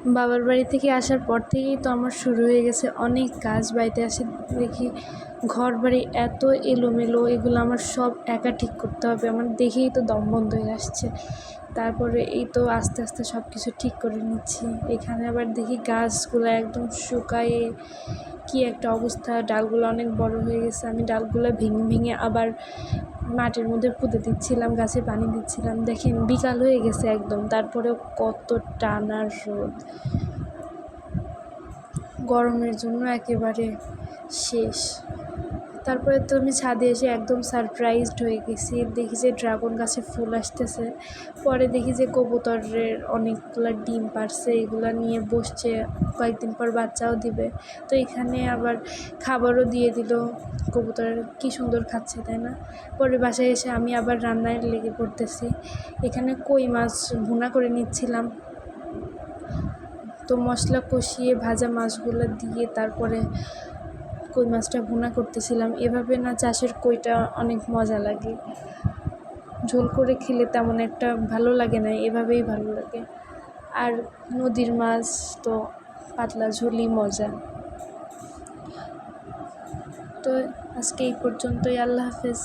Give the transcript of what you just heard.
বাবার বাড়ি থেকে আসার পর থেকেই তো আমার শুরু হয়ে গেছে অনেক কাজ। বাড়িতে এসে দেখি ঘর বাড়ি এত এলোমেলো, এগুলো আমার সব একা ঠিক করতে হবে। আমার দেখেই তো দম বন্ধ হয়ে আসছে। তারপরে এই তো আস্তে আস্তে সব কিছু ঠিক করে নিচ্ছি। এখানে আবার দেখি গাছগুলো একদম শুকায়ে কী একটা অবস্থা, ডালগুলো অনেক বড় হয়ে গেছে। আমি ডালগুলো ভেঙে ভেঙে আবার মাটির মধ্যে পুঁতে দিচ্ছিলাম, গাছে পানি দিচ্ছিলাম। দেখেন বিকাল হয়ে গেছে একদম, তারপরেও কত টানা রোদ, গরমের জন্য একেবারে শেষ। তারপরে তো আমি ছাদে এসে একদম সারপ্রাইজড হয়ে গেছি, দেখি যে ড্রাগন গাছে ফুল আসতেছে। পরে দেখি যে কবুতরের অনেকগুলো ডিম পারছে, এগুলো নিয়ে বসছে, কয়েকদিন পর বাচ্চাও দিবে। তো এখানে আবার খাবারও দিয়ে দিল, কবুতর কি সুন্দর খাচ্ছে, তাই না? পরে বাসায় এসে আমি আবার রান্নায় লেগে পড়তেছি। এখানে কই মাছ ভুনা করে নিচ্ছিলাম। তো মশলা কষিয়ে ভাজা মাছগুলো দিয়ে তারপরে কই মাছটা ভুনা করতেছিলাম। এভাবে না চাষের কইটা অনেক মজা লাগে, ঝোল করে খেলে তেমন একটা ভালো লাগে না, এভাবেই ভালো লাগে। আর নদীর মাছ তো পাতলা ঝোলই মজা। তো আজকে এই পর্যন্তই, আল্লাহ হাফেজ।